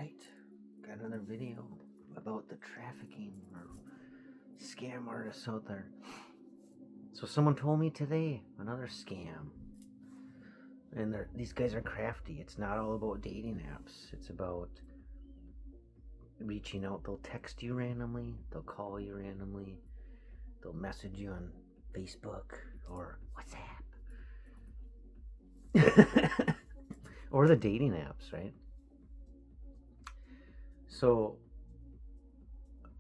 Alright, got another video about the trafficking or scam artists out there. So someone told me today, another scam. And these guys are crafty. It's not all about dating apps. It's about reaching out. They'll text you randomly. They'll call you randomly. They'll message you on Facebook or WhatsApp. Or the dating apps, right? So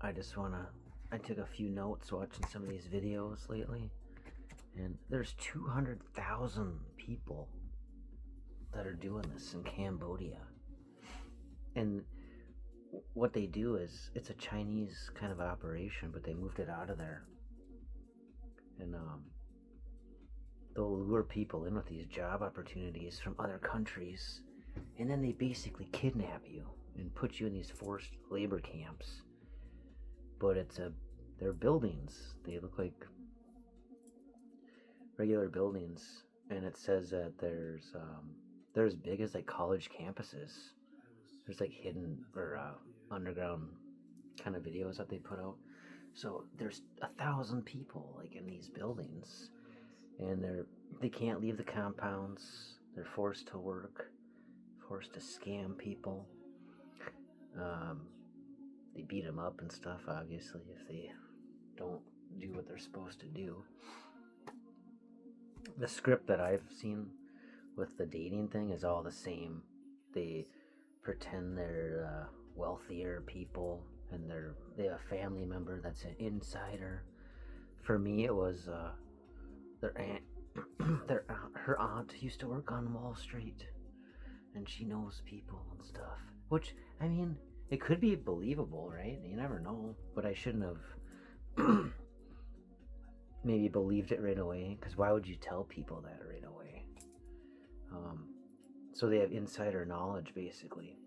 I took a few notes watching some of these videos lately, and there's 200,000 people that are doing this in Cambodia. And what they do is, it's a Chinese kind of operation, but they moved it out of there. And they'll lure people in with these job opportunities from other countries, and then they basically kidnap you and put you in these forced labor camps. But they're buildings. They look like regular buildings, and it says that they're as big as like college campuses. There's like hidden or underground kind of videos that they put out. So there's 1,000 people like in these buildings, and they can't leave the compounds. They're forced to work, forced to scam people. They beat them up and stuff, obviously, if they don't do what they're supposed to do. The script that I've seen with the dating thing is all the same. They pretend they're wealthier people, and they have a family member that's an insider. For me, it was her aunt used to work on Wall Street, and she knows people and stuff. Which, I mean, it could be believable, right? You never know. But I shouldn't have maybe believed it right away, because why would you tell people that right away? So they have insider knowledge, basically.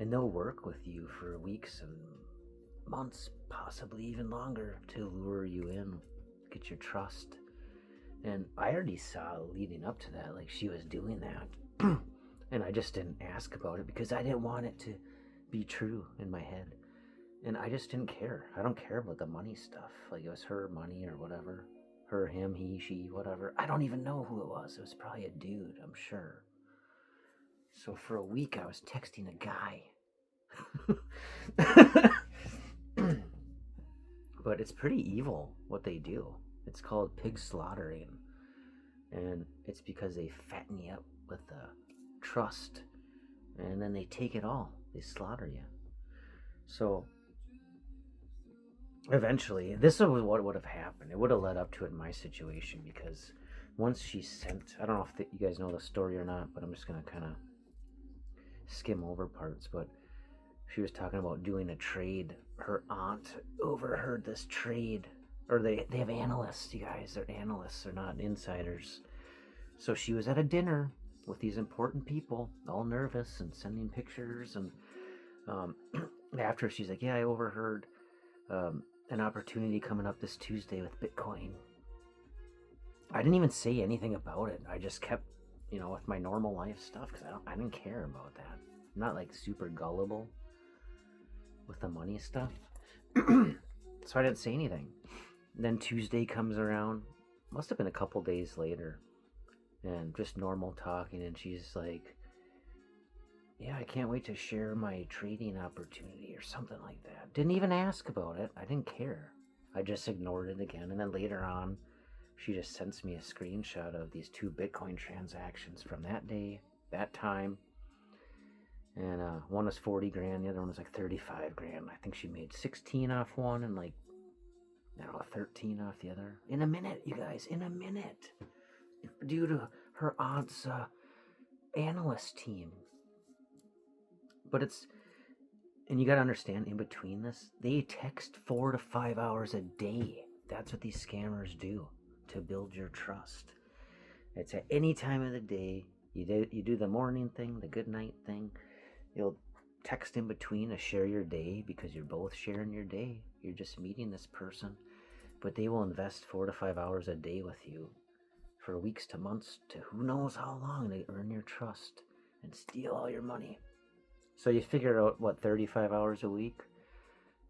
And they'll work with you for weeks and months, possibly even longer, to lure you in, get your trust. And I already saw leading up to that, like, she was doing that. And I just didn't ask about it because I didn't want it to be true in my head. And I just didn't care. I don't care about the money stuff. Like, it was her money or whatever. Her, him, he, she, whatever. I don't even know who it was. It was probably a dude, I'm sure. So for a week, I was texting a guy. But it's pretty evil what they do. It's called pig slaughtering. And it's because they fatten you up with trust. And then they take it all. They slaughter you. So eventually, this is what would have happened. It would have led up to it in my situation, because once she sent, I don't know if you guys know the story or not, but I'm just going to kind of skim over parts. But she was talking about doing a trade. Her aunt overheard this trade. Or they have analysts, you guys. They're analysts. They're not insiders. So she was at a dinner with these important people, all nervous and sending pictures. And after, she's like, yeah, I overheard an opportunity coming up this Tuesday with Bitcoin. I didn't even say anything about it. I just kept, with my normal life stuff, because I didn't care about that. I'm not like super gullible with the money stuff. So I didn't say anything. Then Tuesday comes around, must have been a couple days later, and just normal talking, and she's like, yeah, I can't wait to share my trading opportunity or something like that. Didn't even ask about it. I didn't care. I just ignored it again. And then later on, she just sends me a screenshot of these 2 Bitcoin transactions from that day, that time. And one was 40 grand, the other one was like 35 grand. I think she made 16 off one and 13 off the other. In a minute, you guys, in a minute. Due to her aunt's analyst team. But and you gotta understand, in between this, they text 4 to 5 hours a day. That's what these scammers do to build your trust. It's at any time of the day. You do the morning thing, the good night thing. You'll text in between to share your day, because you're both sharing your day. You're just meeting this person. But they will invest 4 to 5 hours a day with you for weeks to months to who knows how long, to earn your trust and steal all your money. So you figure out, what, 35 hours a week?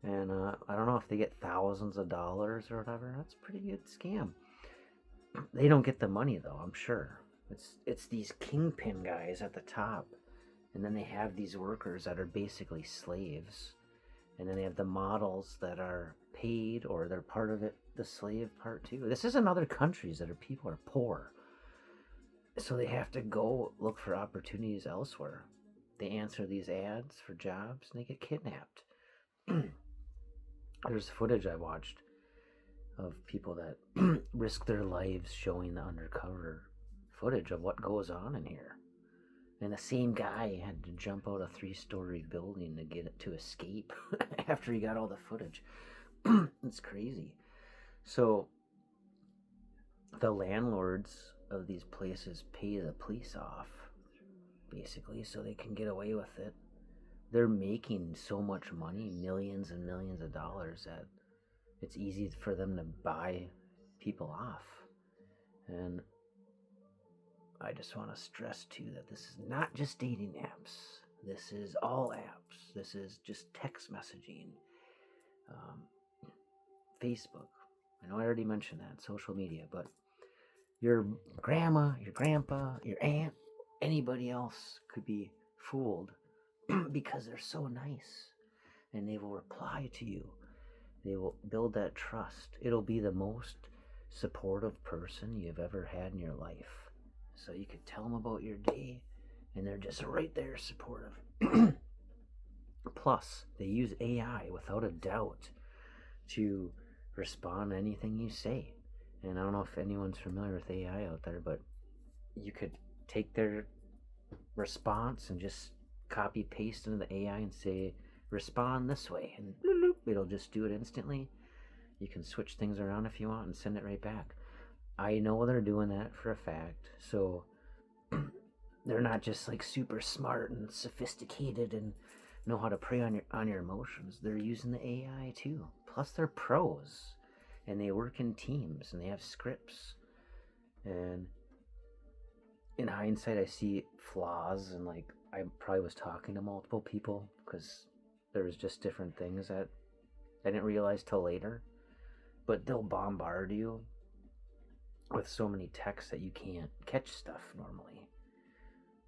And I don't know if they get thousands of dollars or whatever. That's a pretty good scam. They don't get the money, though, I'm sure. It's these kingpin guys at the top. And then they have these workers that are basically slaves. And then they have the models that are paid, or they're part of it, the slave part too. This is in other countries that people are poor. So they have to go look for opportunities elsewhere. They answer these ads for jobs and they get kidnapped. There's footage I watched of people that risk their lives showing the undercover footage of what goes on in here. And the same guy had to jump out a 3-story building to get it to escape after he got all the footage. It's crazy. So the landlords of these places pay the police off, basically, so they can get away with it. They're making so much money, millions and millions of dollars, that it's easy for them to buy people off. And I just want to stress too that this is not just dating apps. This is all apps. This is just text messaging, Facebook. I know I already mentioned that, social media, but your grandma, your grandpa, your aunt, anybody else could be fooled because they're so nice, and they will reply to you. They will build that trust. It'll be the most supportive person you've ever had in your life. So you could tell them about your day, and they're just right there supportive. Plus, they use AI without a doubt to respond to anything you say. And I don't know if anyone's familiar with AI out there, but you could take their response and just copy paste into the AI and say, respond this way, and it'll just do it instantly. You can switch things around if you want and send it right back. I know they're doing that for a fact, so they're not just like super smart and sophisticated and know how to prey on your emotions. They're using the AI too. Plus, they're pros, and they work in teams, and they have scripts. And in hindsight, I see flaws, and like I probably was talking to multiple people because there was just different things that I didn't realize till later. But they'll bombard you with so many texts that you can't catch stuff normally.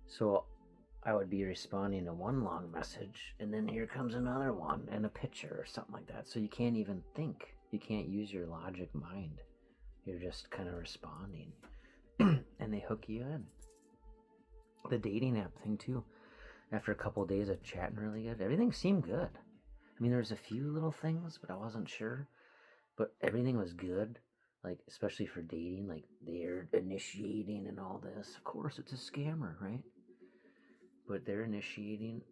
So I would be responding to one long message, and then here comes another one and a picture or something like that. So you can't even think. You can't use your logic mind. You're just kind of responding. And they hook you in. The dating app thing too. After a couple of days of chatting really good, everything seemed good. I mean, there's a few little things, but I wasn't sure. But everything was good. Like, especially for dating, like they're initiating and all this. Of course, it's a scammer, right? But they're initiating,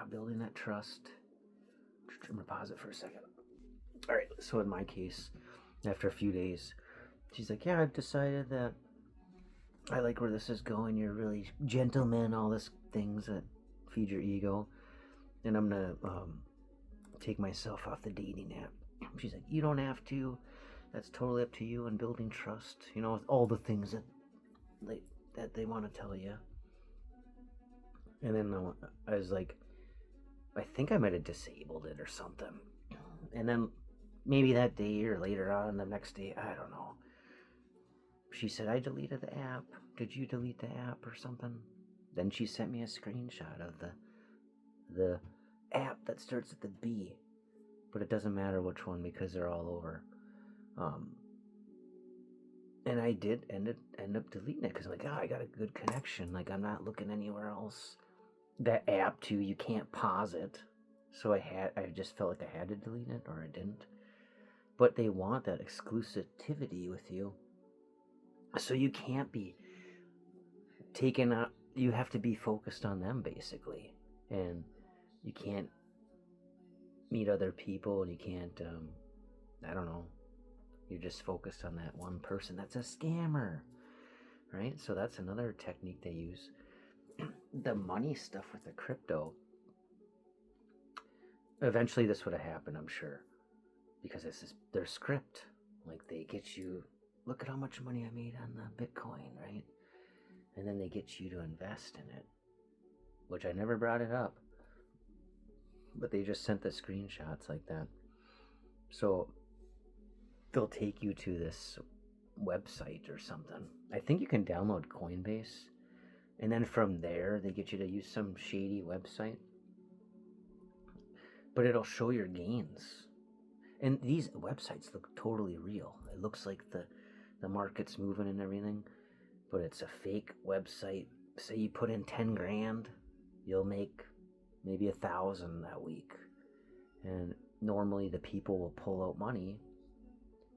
building that trust. I'm gonna pause it for a second. All right, so in my case, after a few days, she's like, yeah, I've decided that I like where this is going. You're really gentleman, all these things that feed your ego. And I'm gonna take myself off the dating app. She's like, you don't have to. That's totally up to you, and building trust. You know, all the things that they want to tell you. And then I was like, I think I might have disabled it or something. And then maybe that day or later on, the next day, I don't know. She said, I deleted the app. Did you delete the app or something? Then she sent me a screenshot of the app that starts with the B. But it doesn't matter which one because they're all over. And I did end up deleting it because I'm like, I got a good connection. Like, I'm not looking anywhere else. That app too, you can't pause it. So I just felt like I had to delete it, or I didn't. But they want that exclusivity with you. So you can't be taken out. You have to be focused on them, basically. And you can't meet other people, and you can't, I don't know. You're just focused on that one person. That's a scammer, right? So that's another technique they use. The money stuff with the crypto. Eventually this would have happened, I'm sure. Because this is their script. Like, they get you, look at how much money I made on the Bitcoin, right? And then they get you to invest in it. which I never brought it up, but they just sent the screenshots like that. So they'll take you to this website or something. I think you can download Coinbase, and then from there they get you to use some shady website, but it'll show your gains. And these websites look totally real. It looks like the market's moving and everything, but it's a fake website. Say you put in 10 grand, you'll make maybe 1,000 that week. And normally the people will pull out money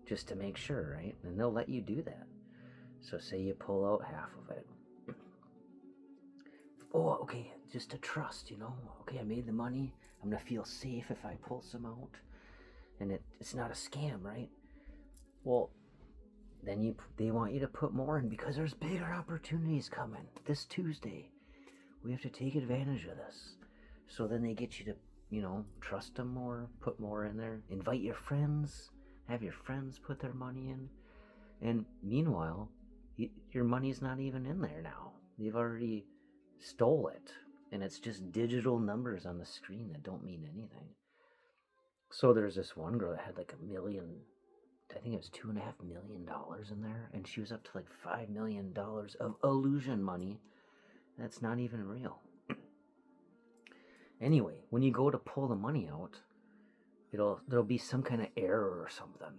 just to make sure, right? And they'll let you do that. So say you pull out half of it. Oh, okay, just to trust, Okay, I made the money. I'm gonna feel safe if I pull some out. And it's not a scam, right? Well, then they want you to put more in because there's bigger opportunities coming. This Tuesday, we have to take advantage of this. So then they get you to, trust them more, put more in there, invite your friends, have your friends put their money in. And meanwhile, your money's not even in there now. They've already stole it. And it's just digital numbers on the screen that don't mean anything. So there's this one girl that had like $1 million, I think it was $2.5 million in there, and she was up to like $5 million of illusion money that's not even real. Anyway, when you go to pull the money out, there'll be some kind of error or something.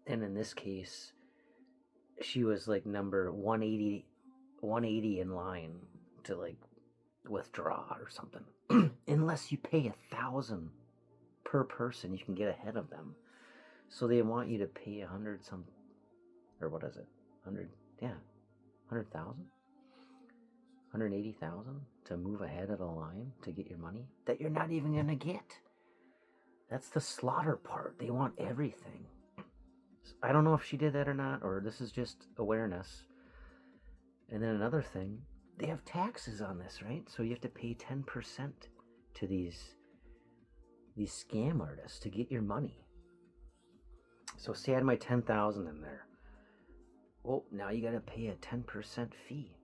And in this case, she was like number 180 in line to like withdraw or something. Unless you pay 1,000 per person, you can get ahead of them. So they want you to pay 100 some, or what is it? 100, yeah, 100,000, 180,000 to move ahead of the line to get your money that you're not even gonna get. That's the slaughter part. They want everything. I don't know if she did that or not, or this is just awareness. And then another thing, they have taxes on this, right? So you have to pay 10% to these scam artists to get your money. So say I had my 10,000 in there. Well, now you gotta pay a 10% fee,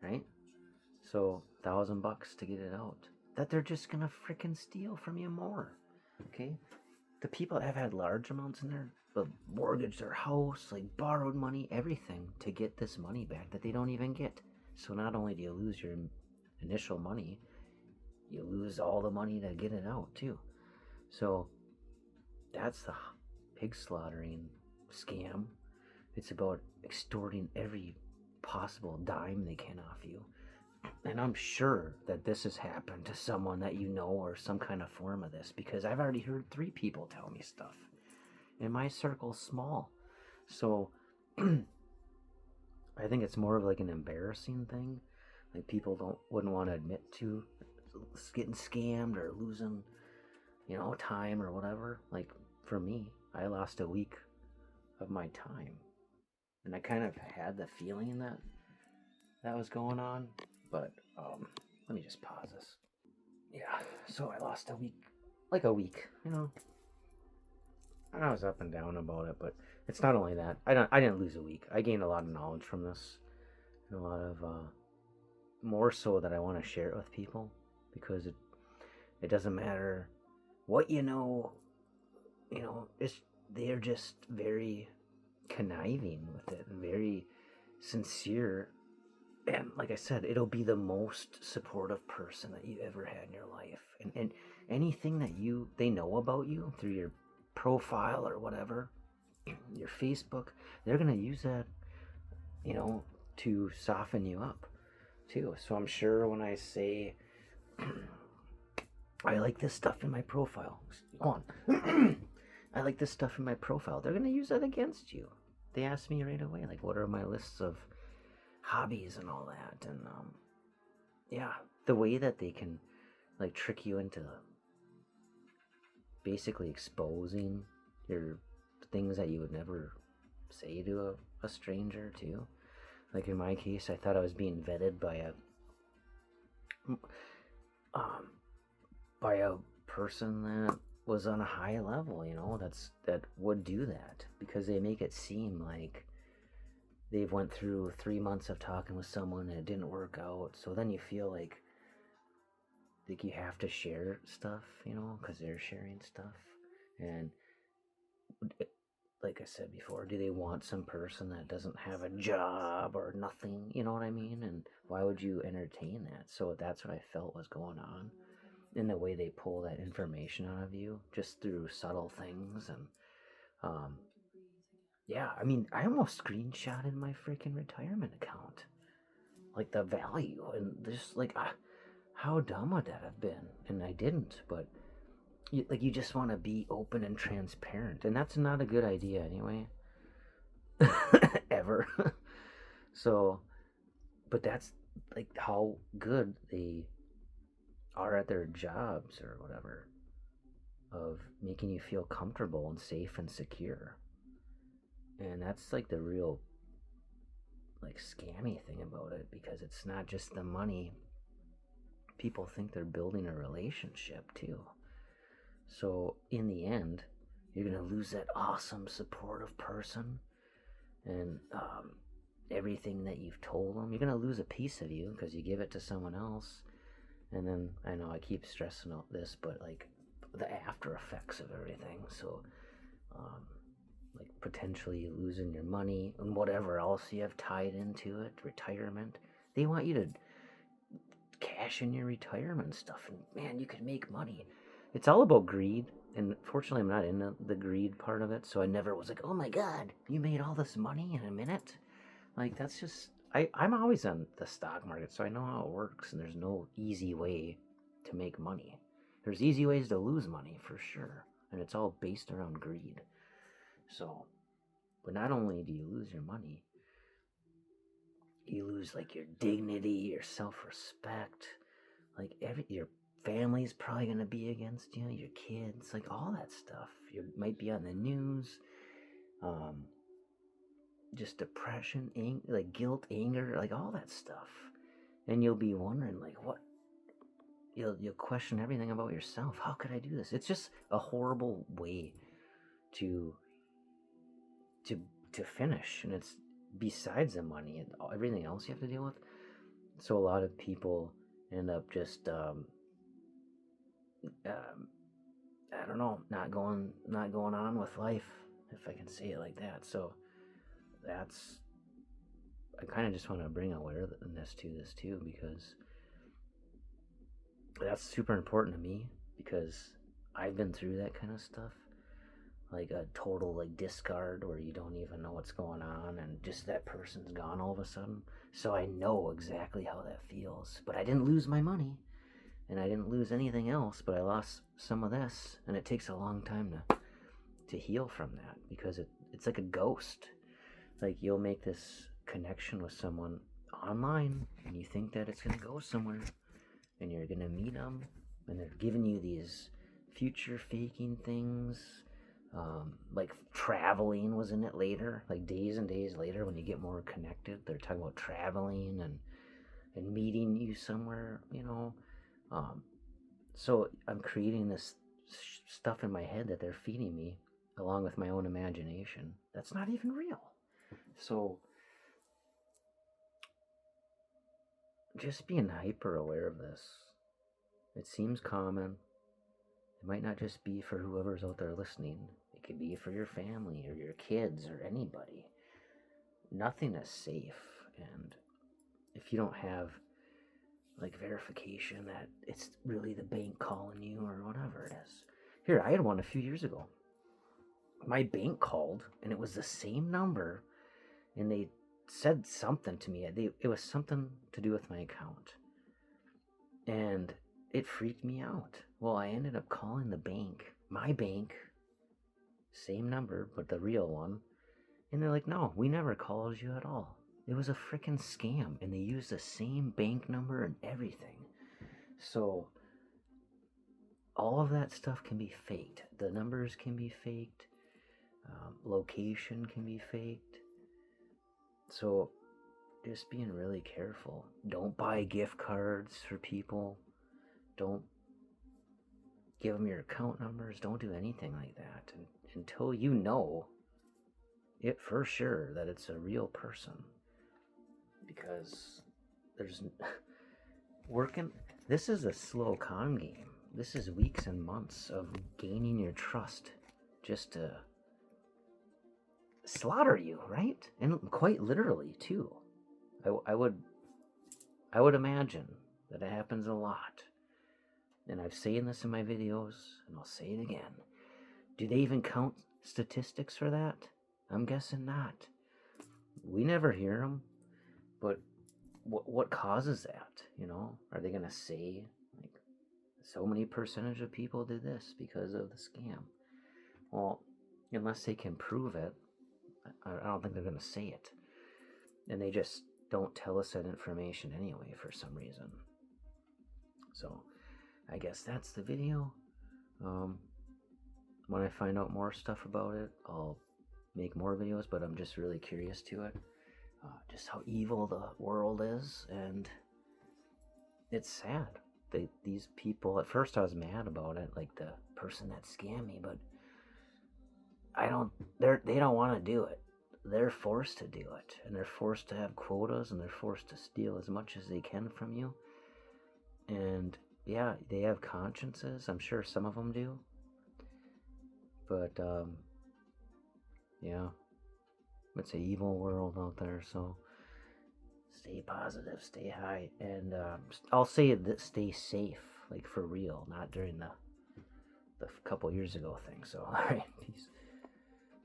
right? So $1,000 to get it out. That they're just gonna freaking steal from you more. Okay? The people that have had large amounts in there, but mortgaged their house, like borrowed money, everything to get this money back that they don't even get. So not only do you lose your initial money, you lose all the money to get it out too. So that's the pig slaughtering scam. It's about extorting every possible dime they can off you. And I'm sure that this has happened to someone that you know, or some kind of form of this, because I've already heard 3 people tell me stuff. And my circle's small. So I think it's more of like an embarrassing thing. Like people wouldn't want to admit to getting scammed or losing, time or whatever. Like for me, I lost a week of my time. And I kind of had the feeling that was going on. But let me just pause this. Yeah, so I lost a week, And I was up and down about it, but it's not only that. I didn't lose a week. I gained a lot of knowledge from this, and a lot of more so that I want to share it with people, because it doesn't matter what they're just very conniving with it and very sincere. And like I said, it'll be the most supportive person that you ever had in your life. And anything that they know about you through your profile or whatever, your Facebook, they're going to use that, to soften you up too. So I'm sure when I say, I like this stuff in my profile, hold on. I like this stuff in my profile, they're going to use that against you. They ask me right away, like, what are my lists of hobbies and all that. And the way that they can like trick you into basically exposing your things that you would never say to a stranger too. Like in my case, I thought I was being vetted by a person that was on a high level, that would do that, because they make it seem like they've went through 3 months of talking with someone and it didn't work out. So then you feel like like you have to share stuff, because they're sharing stuff. And like I said before, do they want some person that doesn't have a job or nothing? You know what I mean? And why would you entertain that? So that's what I felt was going on in the way they pull that information out of you just through subtle things. And yeah, I mean, I almost screenshotted my freaking retirement account, like the value, and just like how dumb would that have been? And I didn't, but you just want to be open and transparent, and that's not a good idea anyway. Ever. So, but that's like how good they are at their jobs or whatever, of making you feel comfortable and safe and secure. And that's like the real like scammy thing about it, because it's not just the money. People think they're building a relationship too. So in the end, you're gonna lose that awesome supportive person, and everything that you've told them. You're gonna lose a piece of you because you give it to someone else. And then I know I keep stressing out this, but like the after effects of everything. So like potentially losing your money and whatever else you have tied into it, retirement. They want you to cash in your retirement stuff, and man, you could make money. It's all about greed, and fortunately I'm not in the greed part of it, so I never was like, oh my god, you made all this money in a minute. Like that's just I'm always on the stock market, so I know how it works, and there's no easy way to make money. There's easy ways to lose money for sure, and it's all based around greed. So, but not only do you lose your money, you lose like your dignity, your self-respect, like your family's probably going to be against you, your kids, like all that stuff. You might be on the news. Just depression, like guilt, anger, like all that stuff. And you'll be wondering like what, you'll question everything about yourself. How could I do this? It's just a horrible way to to to finish, and it's besides the money and everything else you have to deal with. So a lot of people end up just I don't know, not going on with life, if I can say it like that. So that's, I kind of just want to bring awareness to this too, because that's super important to me, because I've been through that kind of stuff, like a total like discard where you don't even know what's going on, and just that person's gone all of a sudden. So I know exactly how that feels, but I didn't lose my money, and I didn't lose anything else, but I lost some of this, and it takes a long time to heal from that, because it's like a ghost. Like you'll make this connection with someone online, and you think that it's going to go somewhere, and you're going to meet them, and they're giving you these future faking things. Like traveling was in it later, like days and days later when you get more connected. They're talking about traveling and meeting you somewhere, So I'm creating this stuff in my head that they're feeding me, along with my own imagination. That's not even real. So just being hyper aware of this. It seems common. It might not just be for whoever's out there listening. It could be for your family or your kids or anybody. Nothing is safe. And if you don't have like verification that it's really the bank calling you or whatever it is. Here, I had one a few years ago. My bank called, and it was the same number, and they said something to me. It was something to do with my account. And it freaked me out. Well, I ended up calling the bank, my bank, same number, but the real one. And they're like, no, we never called you at all. It was a freaking scam, and they used the same bank number and everything. So all of that stuff can be faked. The numbers can be faked. Location can be faked. So just being really careful. Don't buy gift cards for people. Don't give them your account numbers. Don't do anything like that until you know it for sure that it's a real person. Because there's working, This is a slow con game. This is weeks and months of gaining your trust just to slaughter you, right? And quite literally too. I would imagine that it happens a lot. And I've seen this in my videos, and I'll say it again. Do they even count statistics for that? I'm guessing not. We never hear them, but what causes that? You know, are they gonna say like so many percentage of people did this because of the scam? Well, unless they can prove it, I don't think they're gonna say it, and they just don't tell us that information anyway for some reason. So I guess that's the video. When I find out more stuff about it, I'll make more videos, but I'm just really curious to it. Just how evil the world is, and it's sad. These people, at first I was mad about it, like the person that scammed me, but they don't want to do it. They're forced to do it, and they're forced to have quotas, and they're forced to steal as much as they can from you. And yeah, they have consciences. I'm sure some of them do. But yeah, it's an evil world out there. So stay positive, stay high, and I'll say that stay safe, like for real, not during the couple years ago thing. So all right, peace.